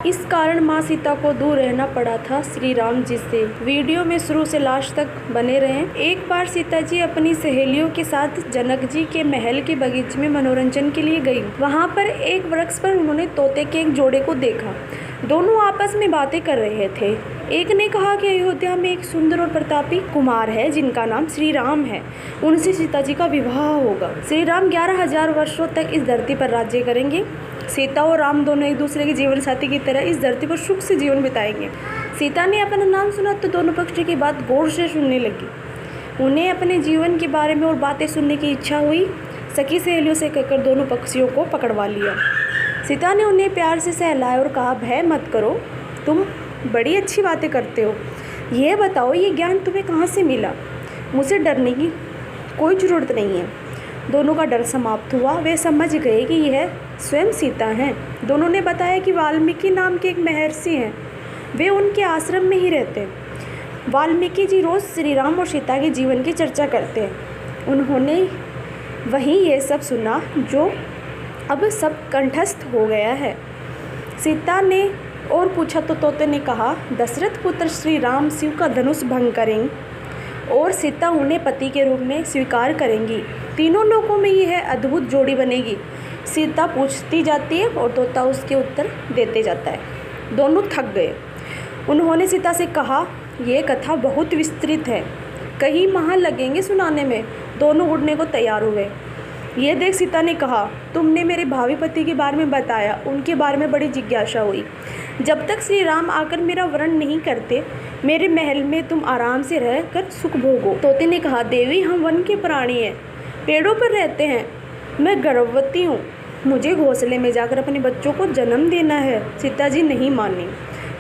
इस कारण माँ सीता को दूर रहना पड़ा था श्री राम जी से। वीडियो में शुरू से लास्ट तक बने रहें। एक बार सीता जी अपनी सहेलियों के साथ जनक जी के महल के बगीचे में मनोरंजन के लिए गई। वहाँ पर एक वृक्ष पर उन्होंने तोते के एक जोड़े को देखा। दोनों आपस में बातें कर रहे थे। एक ने कहा कि अयोध्या में एक सुंदर और प्रतापी कुमार है जिनका नाम श्री राम है, उनसे सीता जी का विवाह होगा। श्री राम 11,000 वर्षों तक इस धरती पर राज्य करेंगे। सीता और राम दोनों एक दूसरे के जीवन साथी की तरह इस धरती पर सुख से जीवन बिताएंगे। सीता ने अपना नाम सुना तो दोनों पक्षी की बात गौर से सुनने लगी। उन्हें अपने जीवन के बारे में और बातें सुनने की इच्छा हुई। सखी सहेलियों से कहकर दोनों पक्षियों को पकड़वा लिया। सीता ने उन्हें प्यार से सहलाया और कहा, भय मत करो, तुम बड़ी अच्छी बातें करते हो। यह बताओ, ये ज्ञान तुम्हें कहाँ से मिला? मुझे डरने की कोई ज़रूरत नहीं है। दोनों का डर समाप्त हुआ। वे समझ गए कि यह स्वयं सीता हैं। दोनों ने बताया कि वाल्मीकि नाम के एक महर्षि हैं, वे उनके आश्रम में ही रहते हैं। वाल्मीकि जी रोज़ श्री राम और सीता के जीवन की चर्चा करते हैं। उन्होंने वहीं यह सब सुना जो अब सब कंठस्थ हो गया है। सीता ने और पूछा तो तोते ने कहा, दशरथ पुत्र श्री राम शिव का धनुष भंग करेंगे और सीता उन्हें पति के रूप में स्वीकार करेंगी। तीनों लोगों में यह अद्भुत जोड़ी बनेगी। सीता पूछती जाती है और तोता उसके उत्तर देते जाता है। दोनों थक गए। उन्होंने सीता से कहा, यह कथा बहुत विस्तृत है, कई माह लगेंगे सुनाने में। दोनों उड़ने को तैयार हुए। ये देख सीता ने कहा, तुमने मेरे भावी पति के बारे में बताया, उनके बारे में बड़ी जिज्ञासा हुई। जब तक श्री राम आकर मेरा वर्ण नहीं करते, मेरे महल में तुम आराम से रह कर सुख भोगो। तोते ने कहा, देवी हम वन के प्राणी हैं, पेड़ों पर रहते हैं, मैं गर्भवती हूँ, मुझे घोंसले में जाकर अपने बच्चों को जन्म देना है। सीता जी नहीं मानी।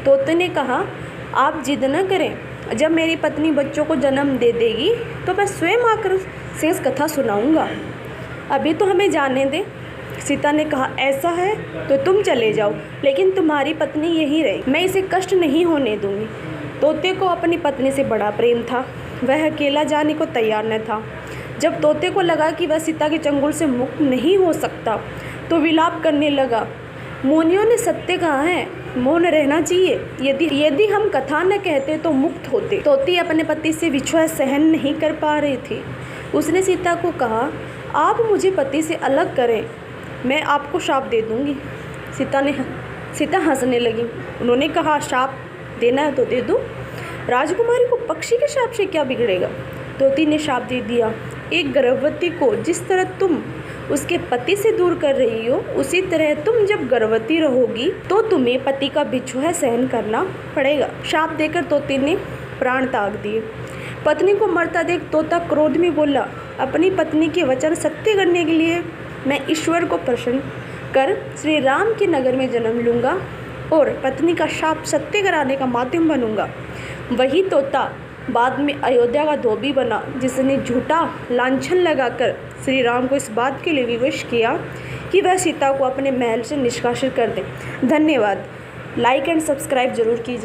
तोते ने कहा, आप जिद न करें, जब मेरी पत्नी बच्चों को जन्म दे देगी तो मैं स्वयं आकर शेष कथा सुनाऊंगा, अभी तो हमें जाने दें। सीता ने कहा, ऐसा है तो तुम चले जाओ, लेकिन तुम्हारी पत्नी यहीं रहे, मैं इसे कष्ट नहीं होने दूंगी। तोते को अपनी पत्नी से बड़ा प्रेम था, वह अकेला जाने को तैयार न था। जब तोते को लगा कि वह सीता के चंगुल से मुक्त नहीं हो सकता तो विलाप करने लगा। मुनियों ने सत्य कहा है, मौन रहना चाहिए, यदि हम कथा न कहते तो मुक्त होते। तोती अपने पति से विछोह सहन नहीं कर पा रही थी। उसने सीता को कहा, आप मुझे पति से अलग करें, मैं आपको शाप दे दूंगी। सीता हंसने लगी। उन्होंने कहा, शाप देना है तो दे दो, राजकुमारी को पक्षी के शाप से क्या बिगड़ेगा। तोती ने शाप दे दिया, एक गर्भवती को जिस तरह तुम उसके पति से दूर कर रही हो, उसी तरह तुम जब गर्भवती रहोगी तो तुम्हें पति का बिछोह सहन करना पड़ेगा। शाप देकर तोते ने प्राण त्याग दिए। पत्नी को मरता देख तोता क्रोध में बोला, अपनी पत्नी के वचन सत्य करने के लिए मैं ईश्वर को प्रसन्न कर श्री राम के नगर में जन्म लूँगा और पत्नी का शाप सत्य कराने का माध्यम बनूंगा। वही तोता बाद में अयोध्या का धोबी बना, जिसने झूठा लांछन लगाकर श्री राम को इस बात के लिए विवश किया कि वह सीता को अपने महल से निष्कासित कर दें। धन्यवाद। लाइक एंड सब्सक्राइब जरूर कीजिए।